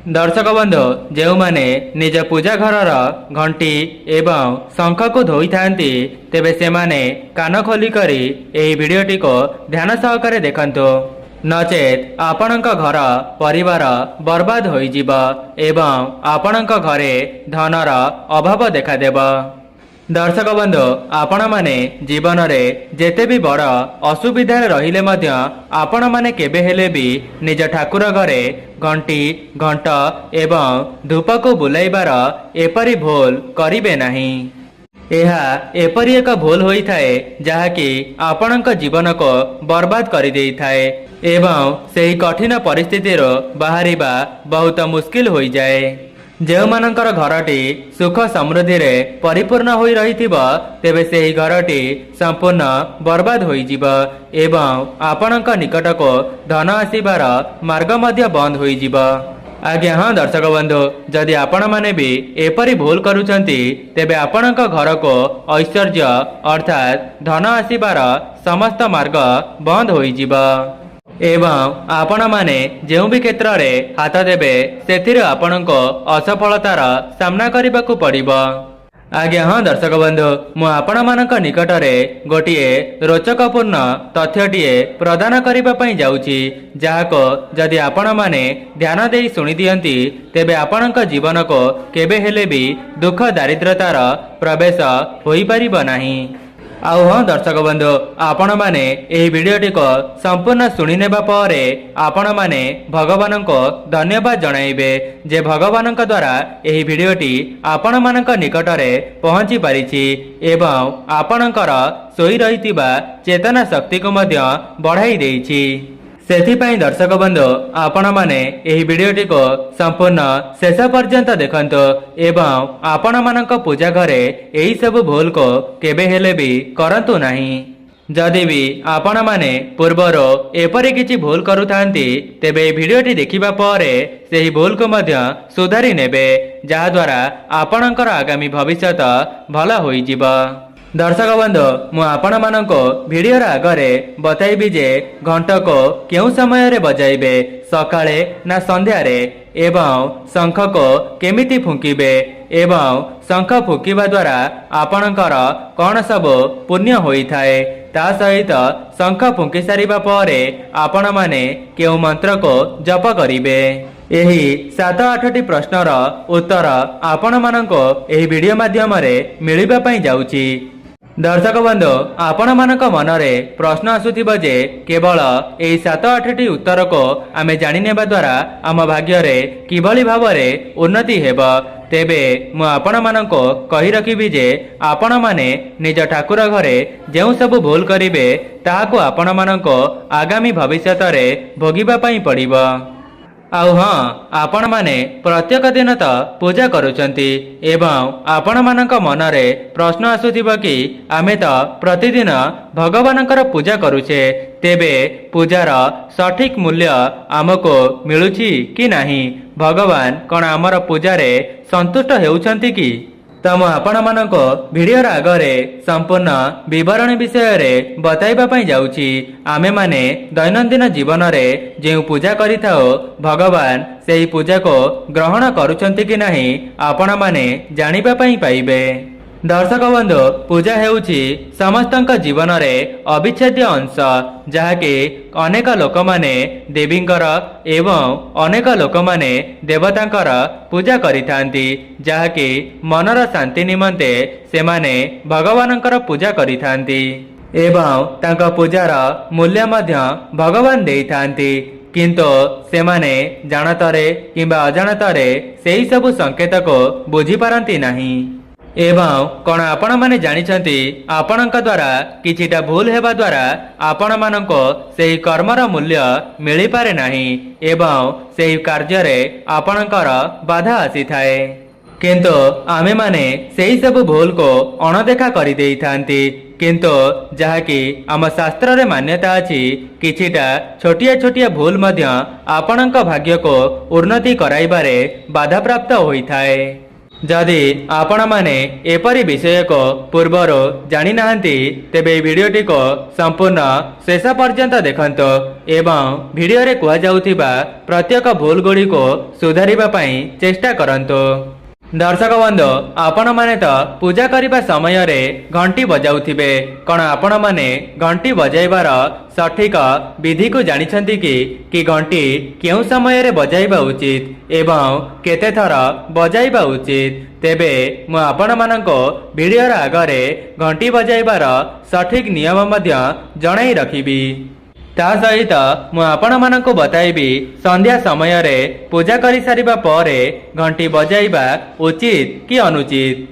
दर्शक बंधु जो माने निज पूजा घर घंटी एवं शंख को धोई थांती तेबे से माने कान खोलिक भिडटी को ध्यान सहकारे देखंतु नचेत आपणक घर परिवार बर्बाद हो एवं आपणक घरे धनर अभाव देखादेव। दर्शक बंधु आपण माने जीवन रे जेते भी बड़ असुविधा रहिले मध्य आपण माने केबे हेले भी निज ठाकुर घरे घंटी घंट एवं धूप को बुलाइबार एपरी भूल करिबे नाही। एहा एपरी एक भूल होई थाए जहाँकि आपणक जीवन को बर्बाद करि देई थाए एवं सेही कठिन परिस्थिति रो बाहरिबा बहुत मुश्किल होई जाए। जो मानकर घरटी सुख समृद्धि रे परिपूर्ण होई रहिथिबो तेबे सेही घरटी संपूर्ण बर्बाद होई जिवो एवं आपणक निकट को धन आसीबार मार्ग मध्य बंद होई जिवो। आज्ञा हाँ दर्शक बंधु जदि आपण माने भी एपरी भूल करूछंती तेबे आपणक घर को ऐश्वर्य अर्थात धन आसीबार समस्त मार्ग बंद होई जिवो एवं आपण माने जो भी क्षेत्र रे हाथ देबे सेथिरे आपणको असफलतार सामना करबाकू पड़िबो। आज्ञा हाँ दर्शक बंधु मु आपण मानक निकट रे गोटिए रोचकपूर्ण तथ्यटीए प्रदान करबा पई जाउची जाहाको जदि आपण माने ध्यान देई सुनि दियंती तेबे आपणक जीवन को केबे हेले भी दुख दारिद्रतार प्रवेश होई परिबो नाही। आउ हाँ दर्शक बंधु आपण माने एही भिडियोटी को संपूर्ण सुनि नेबा परे आपण माने भगवान को धन्यवाद जणाइबे जे भगवान द्वारा एही भिडियोटी आपण मानक निकट रे पहुंची पारिछि एवं आपणकर सोई रहितिबा चेतना शक्ति को मध्य बढ़ाई देइछि। सेथिपाई दर्शक बंधु आपण माने एही भिडियोटी को संपूर्ण शेष पर्यंत देखंतु एवं आपण मानक पूजा घरे एही सब भूल को केबे हेले भी करंतु नाही। जदि भी आपण माने पूर्वरो एपरि किछि भूल करूथांती तेबे भिडियोटी देखिबा परे सेही भूल को मध्य सुधारी नेबे जहा द्वारा आपणकर आगामी भविष्यत भला होई जिवो। दर्शक बंधु मु आपण मानको भिडियो आगरे बताइबी जे घंट को केउ समय रे बजाइबे सकाळे ना संध्या रे एवं शंख को केमिति फुंकिबे एवं शंख फुंकिबा द्वारा आपणकर कौन सब पुण्य होई थाए ता सहित शंख फुंकी सारिबा परे आपण माने केउ मंत्र को जप करिबे। एही 7-8टी प्रश्नर उत्तर आपण मानको एही वीडियो माध्यम रे मिलिबा पई जाउची। दर्शक बंधु आपण मानक मनरे प्रश्न आसुथिबो जे केवल एही 7-8टी उत्तर को आमे जानि नेबा द्वारा आम भाग्य रे किभली भावरे उन्नति हेबो तेबे मु आपण मानको कहि रखिबी जे आपण माने निज ठाकुर घरे जेउ सब भूल करिवे ताहाको आपण मानको आगामी भविष्यत रे भोगिबा पई पड़िबो। आउ हाँ आपण माने प्रत्येक दिन तो पूजा करुचंती एवं आपण मानक मनरे प्रश्न आसुथिबो कि आमे तो प्रतिदिन भगवानकर पूजा करुचे तेबे पूजार सठिक मूल्य आमको मिलुची कि नाही भगवान कौन आमर पूजारे संतुष्ट हेउचंती कि तम आपण मानको भिडियो आगरे संपूर्ण विवरण विषय रे बताइबा पई जाउची। आमे माने दैनंदिन जीवन रे जे पूजा करिथाओ भगवान सेही पूजा को ग्रहण करूचंती कि नाही आपण माने जानिबा पई पाइबे। दर्शक बंधु पूजा हेउची समस्तक जीवन रे अविच्छेद्य अंश जहाँकि अनेक लोक माने देवींकर एवं अनेक लोक माने देवतांकर पूजा करिथांती जहाँकि मनर शांति निमंते से माने भगवानंकर पूजा करिथांती एवं तांका पूजार मूल्य मध्य भगवान देइथांती किंतु सेमाने जानतारे किंबा अजाणतारे सेही सब संकेत को बुझी पारंती नाही एवं कौन आपण माने जानिछंती आपणक द्वारा किछिटा भूल हेबा द्वारा आपण मानको सेही कर्मर मूल्य मिली पारे नाही एवं सेही कार्य रे आपणकर बाधा आसी थाए किंतु आमे माने सेही सब भूल को अणदेखा करि देई थांती किंतु जहाँकि आम शास्त्र रे मान्यता अछि किछिटा छोटिया छोटिया भूल मध्य आपणक भाग्य को उन्नति कराइबारे बाधा प्राप्त होई थाए। जदि आपण माने एपरी विषय को पूर्वर जानी नाहंती तेबे वीडियोटी को संपूर्ण शेष पर्यंत देखंतो एवं वीडियो रे कुआ जाउथिबा प्रत्येक भूल गुड़ी को सुधारिबा पई चेष्टा करंतो। दर्शक बंधु आपण माने तो पूजा करिबा समय रे घंटी बजाउथिबे कण आपण माने घंटी बजाइबार सठिक विधि को जानिछंती कि घंटी केउ समय रे बजाइबा उचित एवं केते थर बजाइबा उचित तेबे मु आपण मानको वीडियो रा आगरे घंटी बजाइबार सठिक नियम मध्य जणाई रखिबी। ता सहित मु आपण मानको बताइबी संध्या समय रे पूजा करि सारिबा परे घंटी बजाइबा उचित कि अनुचित।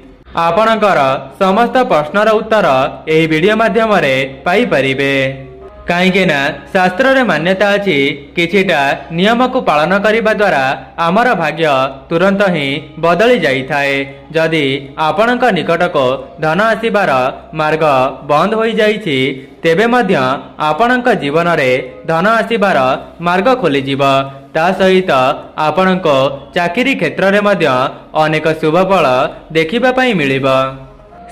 आपणकर समस्त प्रश्नर उत्तर एही वीडियो माध्यम रे पाई परिबे कहीं शास्त्र रे मान्यता अछि किछिटा नियम को पालन करिबा द्वारा आमर भाग्य तुरंत ही बदली जाई थाए। जदि आपणक निकट को धन आसीबार मार्ग बंद होई जाइछि तेबे मध्य आपणक जीवन रे धन आसीबार मार्ग खोली जीव। ता सहित आपणक चाकरी क्षेत्र रे मध्य अनेक शुभ फल देखिबा पई मिलिबो।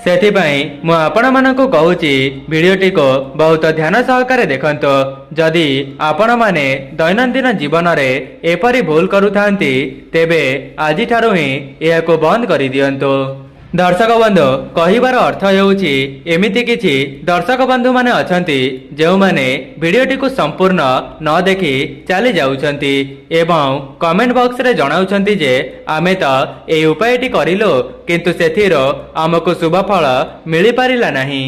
सेथिपाई मु आपण मानकु कहूची वीडियोटी को बहुत ध्यान सहकारे देखंतो। जदि आपण माने दैनंदिन जीवन रे एपरी भूल करूथांती तेबे आजि ठारू ही एहाको बंद करि दियंतो। दर्शक बंधु कहिबार अर्थ हेउची एमिति किछि दर्शक बंधु माने अछंती जेउ माने वीडियोटी को संपूर्ण न देखि चली जाउछंती एवं कमेंट बॉक्स रे जणाउछंती जे आमे त ए उपायटी करिलो किंतु सेथिरो हमको शुभ फल मिली पारिला नाही।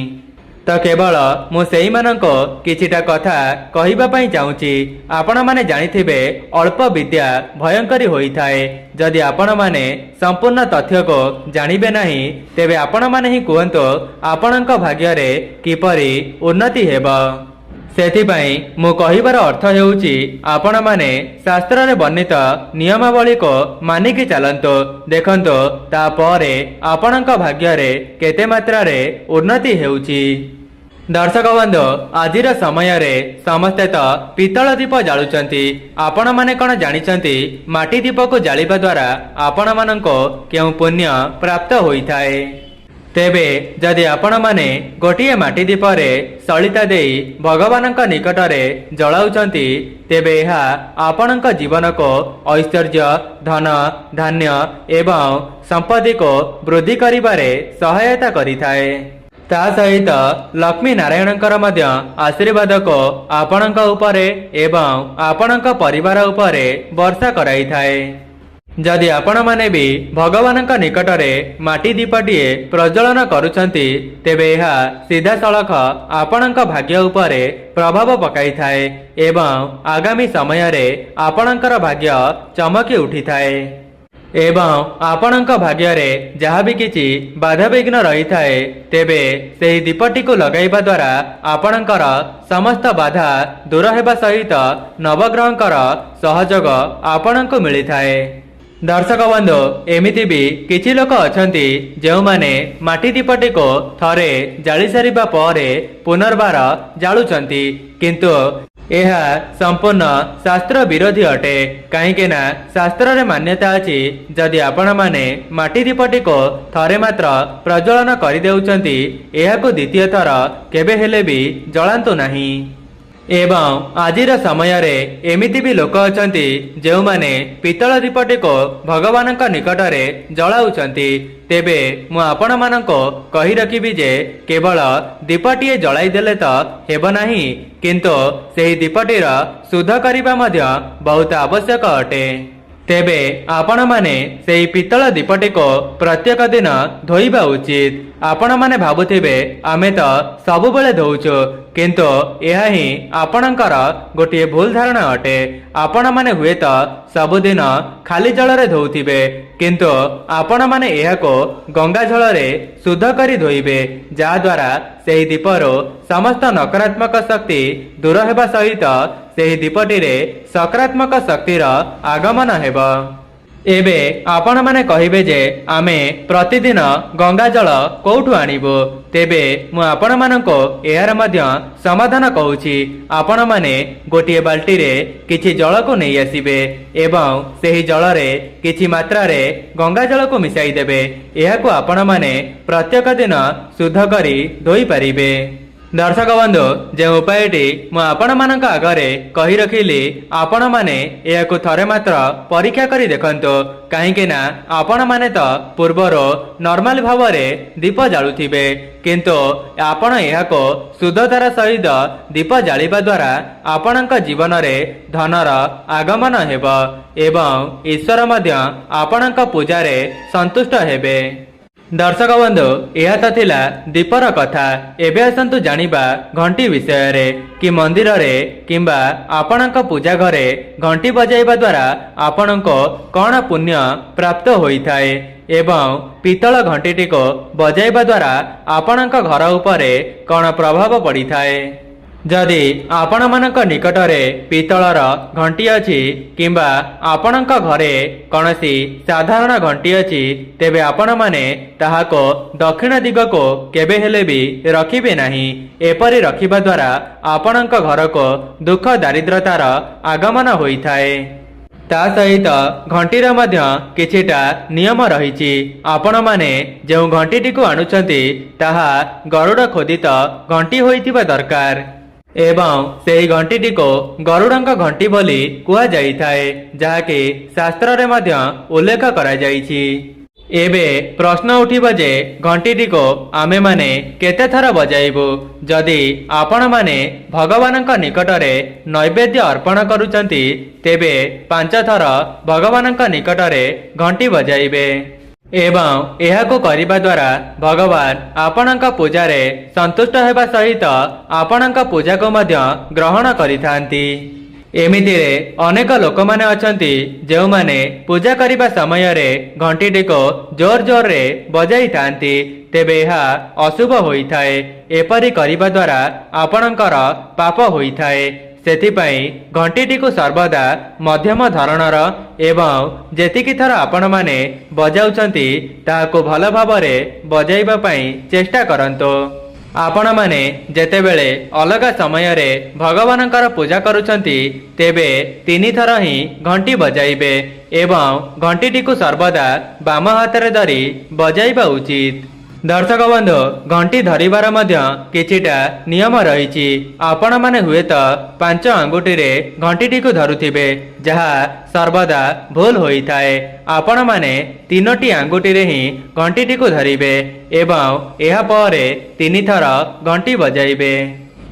तो केवल मु सेही मानको किछिटा कथा कहिबा पई चाहूची। आपण माने जानिथिबे अल्प विद्या भयंकरी होई थाए। जदि आपण माने संपूर्ण तथ्य को जानिबे नाही तेबे आपण माने ही कुहंतो आपणक भाग्य रे किपरि उन्नति हेबो। सेथिपाई मु कहिबार अर्थ हेउची आपण माने शास्त्र रे वर्णित नियमावली को मानिकी चलंतो देखंतो ता परे आपणक भाग्य रे केते मात्रा रे उन्नति हेउची। दर्शक बंधु आजिर समय रे समस्ते तो पितल दीप जालुचंती आपण माने कोन जानिचंती माटी दीप को जालिबा द्वारा आपण मानको केउ पुण्य प्राप्त होई थाए। तेबे जदि आपण माने गोटिए माटी दीप रे सलिता देई भगवानक निकट रे जलाउचंती तेबे एहा आपणक जीवन को ऐश्वर्य धन धान्य एवं संपत्ति को वृद्धि करिबारे सहायता करिथाए। ता सहित लक्ष्मी नारायणकर मध्य आशीर्वाद को आपणक उपरे एवं आपणक परिवार उपरे वर्षा कराई थाए। जदि आपण माने भी भगवानक निकट रे माटी दीपटीए प्रज्वलन करुछंती तेबे एहा सीधा सड़क आपणक भाग्य उपरे प्रभाव पकाई थाए एवं आगामी समय रे आपणकर भाग्य चमकी उठी थाए एवं आपणक भाग्य रे जहाँ भी किछि बाधा विघ्न रही थाए तेबे सेही दीपटी को लगाइबा द्वारा आपणकर समस्त बाधा दूर हेबा सहित नवग्रहंकर सहयोग आपणको मिली थाए। दर्शक बंधु एमिति भी किछि लोक अछंती जेउ माने माटी दीपटी को थरे जाली सारिबा परे पुनर्बार जालुचंती किंतु यह संपूर्ण शास्त्र विरोधी अटे। कहीं शास्त्र रे मान्यता अछि जदि आपण माने माटी दीपटी को थरे मात्र प्रज्वलन करि देउचंती एहाको द्वितीय थर केबे हेले भी जलांतु नाही। एवं आजिर समय रे एमिति भी लोक अछंती जेउ माने पितल दीपटी को भगवानक निकट रे जलाउचंती तेबे मु आपण मानको कहि रखिबी जे केवल दीपटीए जलाई देले तो हेबो नाही किंतु सेही दीपटीर शुद्ध करिबा मध्य बहुत आवश्यक अटे। तेबे आपण माने सेही पितल दीपटी को प्रत्येक दिन धोइबा उचित। आपण माने भाबुथिबे आमे तो सब बेले धोउचो किंतु यह ही आपणकर गोटे भूल धारणा अटे। आपण माने हुए तो सबुदिन खाली जल रे धोउथिबे किंतु आपण माने एहाको गंगा जल रे शुद्ध करी धोइबे जा द्वारा सेही दीपरो समस्त नकारात्मक शक्ति दूर हेबा सहित सेही दीपटी रे सकारात्मक शक्तिर आगमन हेबो। एबे आपण माने कहिबे जे आमे प्रतिदिन गंगा जल कोठु आनिबो तेबे मु आपण मानको एहार मध्य समाधान कहूची आपण माने गोटिए बाल्टी रे किछि जल को नै आसीबे एवं सेही जल रे किछि मात्रा रे गंगा जल को मिसाई देबे एहाको आपण माने प्रत्येक दिन शुद्ध करी धोई परिबे। दर्शक बंधु जे उपायटी मु आपण मानक आगरे कही रखिली आपण माने एहाकु थरे मात्र परीक्षा करी देखंतो काहेकि ना आपण माने तो पूर्वर नॉर्मल भाव रे दीप जालुथिबे किंतु आपण एहाको शुद्धतार सहित दीप जालिबा द्वारा आपणक जीवन रे धनर आगमन हेबो एवं ईश्वर मध्य आपणक पूजा रे संतुष्ट हेबे। दर्शक बंधु यह तो थिला दीपर कथा। एबे आसंतु जानिबा घंटी विषय रे कि मंदिर रे किंबा आपणक पूजा घरे घंटी बजाइबा द्वारा आपणको कौन पुण्य प्राप्त होइथाए एवं पीतल घंटीटी को बजाइबा द्वारा आपणक घर उपरे कौन प्रभाव पड़ी थाए। जदि आपण मानक निकटरे पीतलर घंटी अछि किंबा आपणक घरे कौनसी साधारण घंटी अछि तेबे आपण माने ताहाको दक्षिण दिग को केबे हेले भी रखिबे नाही। एपरि रखिबा द्वारा आपणक घर को दुख दारिद्रतार आगमन होइथाए। ता सहित घंटीर मध्य किछिटा नियम रहिछि। आपण माने जो घंटीटी को आणुचंती ताहा गरुड़ खोदित घंटी होइथिबा दरकार एवं सेही घंटीटी को गरुड़ंक घंटी बोली कुआ जाइथाए जाके शास्त्र रे मध्य उल्लेख करा जाइछि। एबे प्रश्न उठिबा जे घंटीटी को आमे माने केते थर बजाइबो। जदि आपण माने भगवानंक निकटरे नैवेद्य अर्पण करूचंती तेबे 5 थर भगवानंक निकटरे घंटी बजाइबे एवं एहाको करिबा द्वारा भगवान आपणक पूजा रे संतुष्ट हेबा सहित आपणक पूजा को मध्य ग्रहण करिथांती। एमिति रे अनेक लोक माने अछंती जेउ माने पूजा करिबा समय रे घंटीटी को जोर जोर रे बजाई थांती तेबे एहा अशुभ होइथाए। एपरि करिबा द्वारा आपणकर पाप होइथाए। सेथिपाई घंटीटी को सर्वदा मध्यम धरणर एवं जेतिकी थर आपण माने बजाउचंती ताहाको भल भावरे बजाइबा पई चेष्टा करंतो। आपण माने जेतेबेले अलग समय रे भगवानकर पूजा करूचंती तेबे 3 थर ही घंटी बजाइबे एवं घंटीटी को सर्वदा बाम हाथ रे धरी बजाइबा उचित। दर्शक बंधु घंटी धरिबार मध्य किछिटा नियम रहिछि। आपण माने हुए तो 5 आंगुठी रे घंटीटी को धरुथिबे जहा सर्वदा भूल होइथाए। आपण माने 3टी आंगुठी रे ही घंटीटी को धरिबे एवं एहा परे 3 थर घंटी बजाइबे।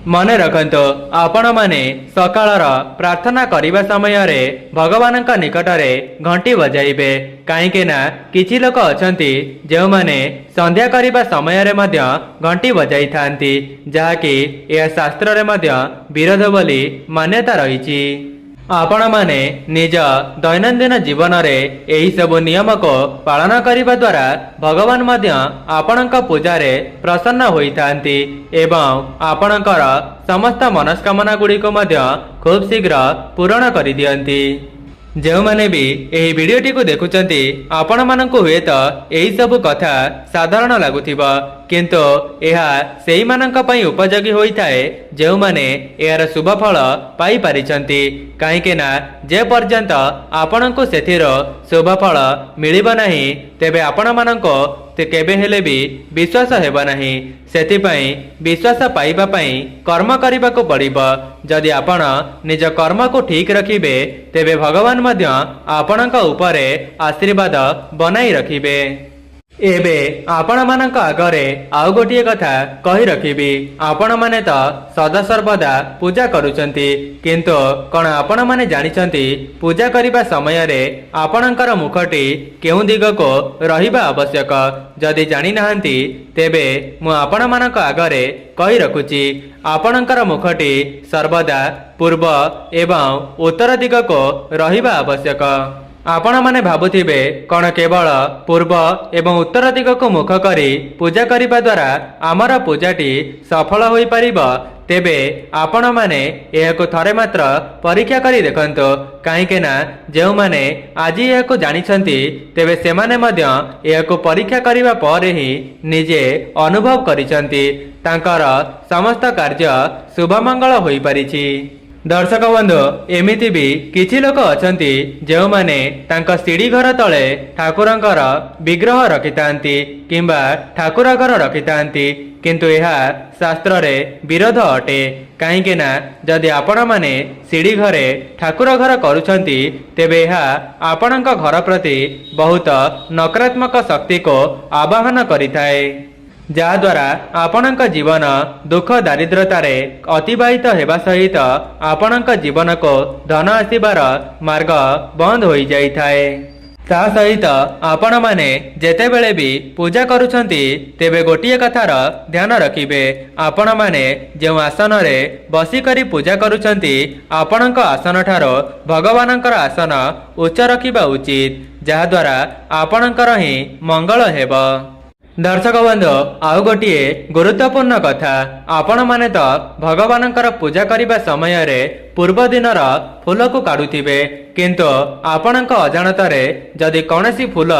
मने रखंतो आपण माने सकाळर प्रार्थना करिबा समय रे भगवानक निकटरे घंटी बजाइबे काहेकि ना किछि लोक अछंती जेउ माने संध्या करिबा समय रे मध्य घंटी बजाई थांती जाहाकि यह शास्त्र रे मध्य विरोध बोली मान्यता रहिछि। आपण माने निज दैनंदिन जीवन रे एही सब नियम को पालन करिबा द्वारा भगवान मध्य आपणक पूजा रे प्रसन्न होइथांती एवं आपणकर समस्त मनस्कामना गुडी को मध्य खूब शीघ्र पूर्ण करि दियंती। जो माने भी एही वीडियोटी को देखुचंती आपण मानकु हुए तो एही सब कथा साधारण लागुथिबा किंतु एहा सेही मानक पई उपयोगी होइथाए जो माने एहार शुभ फल पाई पारिचंती काहेकि ना जे पर्यंत आपणको सेथिर शुभ फल मिलिबा नाही तेबे आपण मानको ते केबे हेले भी विश्वास हेबा नाही। सेथिपई विश्वास पाइबा पई कर्म करिबा को पड़िबो। जदि आपण निज कर्म को ठीक रखिबे तेबे भगवान मध्य आपणक उपरे आशीर्वाद बनाई रखिबे। एबे आपण मानक आगरे आउ गोटिए कथा कही रखिबी। आपण माने तो सदा सर्वदा पूजा करूचंती किंतु कौन आपण माने जानिचंती पूजा करिबा समय रे आपणकर मुखटी केउ दिग को रहिबा आवश्यक। जदि जानि नाहंती तेबे मु आपण मानक आगरे कही रखुची आपणकर मुखटी सर्वदा पूर्व एवं उत्तर दिग को रहिबा आवश्यक। आपण माने भाबुथिबे कौन केवल पूर्व एवं उत्तर दिग को मुख करी पूजा करिबा द्वारा आमर पूजाटी सफल होई परिबो। तेबे आपण माने एहाको थरे मात्र परीक्षा करी देखंतो काहेकि ना जेउ माने आज एहाको जानिछंती तेबे सेमाने मध्य एहाको परीक्षा करिबा परे ही निजे अनुभव करिसंती तांकर समस्त कार्य शुभमंगल होई परिछि। दर्शक बंधु एमिति भी किछि लोक अछंती जेउ माने तांका सीढ़ी घर तले ठाकुरंकर विग्रह रखितांती किंबा ठाकुर घर रखितांती किंतु यह शास्त्र रे विरोध अटे काहेकि ना जदि आपण माने सीढ़ी घरे ठाकुर घर करूछंती तेबे यह आपणक घर प्रति बहुत नकारात्मक शक्ति को आवाहन करिथाए जहाद्वारा आपणक जीवन दुख दारिद्रतारे अतिबाहित हेबा सहित आपणक जीवन को धन आसीबार मार्ग बंद हो जाइथाए। ता सहित आपण माने जेतेबेले भी पूजा करूछंती तेबे गोटिए कथार ध्यान रखिबे आपण माने जो आसन रे बसी करी पूजा करूछंती आपणक आसन ठारो भगवानकर आसन उच्च रखिबा उचित जहाद्वारा आपणकर ही मंगल हेबो। दर्शक बंधु आउ गोटे गुरुत्वपूर्ण कथा आपण माने तो भगवानकर पूजा करिबा समय रे पूर्व दिनर फूल को काढुथिबे किंतु आपणक अजाणतारे जदि कौनसी फूल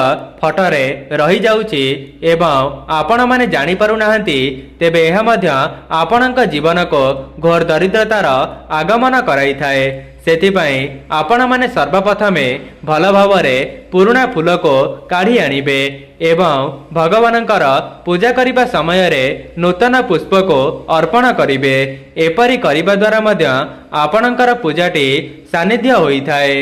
फटरे रही जाउची एवं आपण माने जानि पारु नाहंती तेबे एहा मध्य आपणक जीवन को घोर दरिद्रतार आगमन कराई थाए। सेथिपाई आपण माने सर्वप्रथमे भल भावरे पुरुणा फूल को काढ़ी आनिबे एवं भगवानकर पूजा करिबा समय रे नूतन पुष्प को अर्पण करिबे। एपरि करिबा द्वारा मध्य आपणकर पूजाटी सानिध्य होई थाए।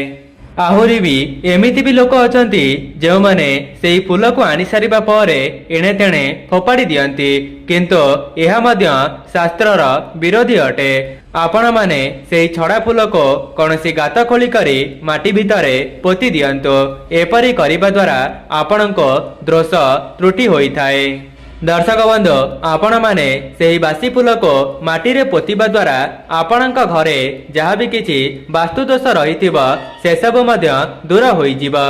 आहुरी भी एमिति भी लोक अछंती जो माने सेई फूल को आनी सारिबा परे एणे तेणे फोपाड़ी दियंती किंतु एहा मध्य शास्त्रर विरोधी अटे। आपण माने सेई छड़ा फूल को कौनसी गात खोली करी माटी भितरे पोती दियंतो एपरि करिबा द्वारा आपणको दोष त्रुटि होई थाए। दर्शक बंधु आपण माने सेही बासी फूल को माटी रे पोतिबा द्वारा आपणक घरे जहाँ भी किछि वास्तु दोष रहिथिबो से सब मध्य दूर होई जिवो।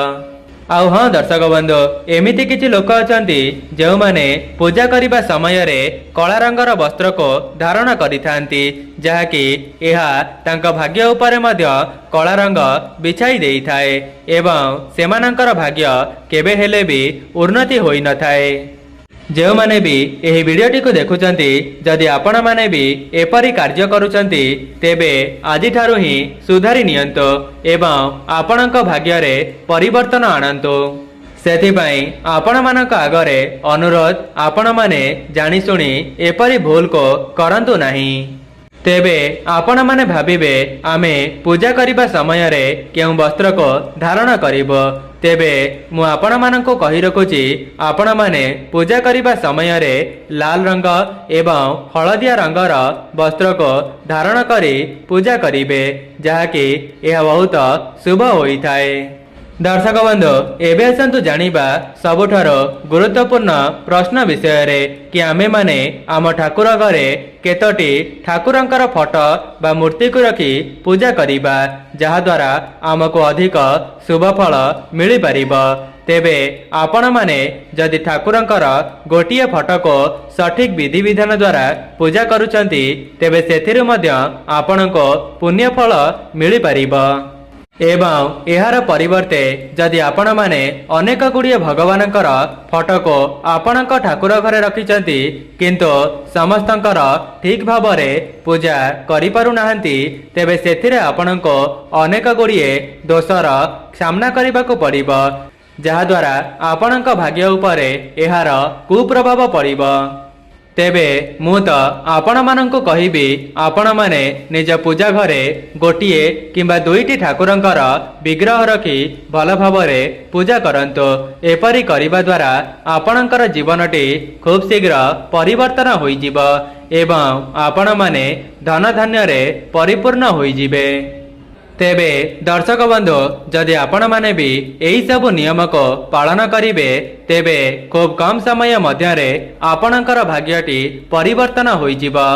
आउ हाँ दर्शक बंधु एमिति किछि लोक अछंती जो माने पूजा करिबा समय रे कला रंगर वस्त्र को धारण करिथांती जहाँकि एहा तांक भाग्य उपरे मध्य कला रंग बिछाई देई थाए एवं सेमानंकर भाग्य केबे हेले भी उन्नति होई न थाए। जो माने भी एही वीडियोटी को देखुचंती जदि आपण माने भी एपरी कार्य करूचंती तेबे आजि ठारू ही सुधारी नियंतो एवं आपणक भाग्य रे परिवर्तन आनंतो। सेथिपाई आपण मानक आगरे अनुरोध आपण माने जानी सुनी एपरी भूल को करंतु नाही। तेबे आपण माने भाबिबे आमे पूजा करिबा समय रे केउ वस्त्र को धारण करिबो तेबे मु आपण माननको कहि रखुची आपण माने पूजा करिबा समय रे लाल रंग एवं हलदिया रंगर वस्त्र को धारण करी पूजा करिबे जहाँकि यह बहुत शुभ होई थाए। दर्शक बंधु एबे आसंतु जानिबा सबुठारो गुरुत्वपूर्ण प्रश्न विषय रे कि आमे माने आम ठाकुर घरे केतोटी ठाकुरंकर फोटो बा मूर्ति को रखी पूजा करिबा जहा द्वारा आमको अधिक शुभ फल मिली परिबो। तेबे आपण माने जदि ठाकुरंकर गोटिए फोटो को सठिक विधि विधान द्वारा पूजा करूचंती तेबे सेथिरु मध्य आपणको पुण्य फल मिली परिबो। एवं एहार परिवर्ते जदि आपण माने अनेक गुड़िए भगवानकर फोटो को आपणक ठाकुर घरे रखिचंती किंतु समस्तंकर ठीक भावरे पूजा करि पारु नाहंती तेबे सेथिरे आपणको अनेक गुड़िए दोषर सामना करिबाको पड़िबो जहा द्वारा आपणक भाग्य उपरे एहार कुप्रभाव पड़िबो। तेबे मु तो आपण मानंको कहिबी आपण माने निज पूजा घरे गोटिए किंबा दुईटी ठाकुरंकर विग्रह रखी भल भावरे पूजा करंतो। एपरि करिबा द्वारा आपणकर जीवनटी खूब शीघ्र परिवर्तन होई जिवो एवं आपण माने धन धान्य रे परिपूर्ण होई जिवे। तेबे दर्शक बंधु जदि आपण माने भी एही सब नियम को पालन करिवे तेबे खूब कम समय मध्यरे आपणकर भाग्यटी परिवर्तन होई जिवो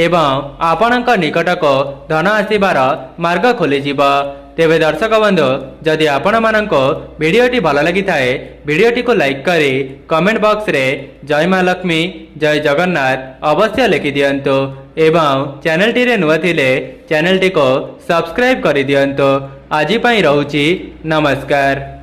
एवं आपणक निकट को धन आसीबार मार्ग खोली जिवो। तेबे दर्शक बंधु जदि आपण मानक भिडियोटी भल लगी थाए भिडियोटी को लाइक करी कमेंट बॉक्स रे जय मां लक्ष्मी जय जगन्नाथ अवश्य लिखि दियंतो एवं चैनल टी रे नुआ थिले चैनल टी को सब्सक्राइब करि दियंतो। आज पई रहउची नमस्कार।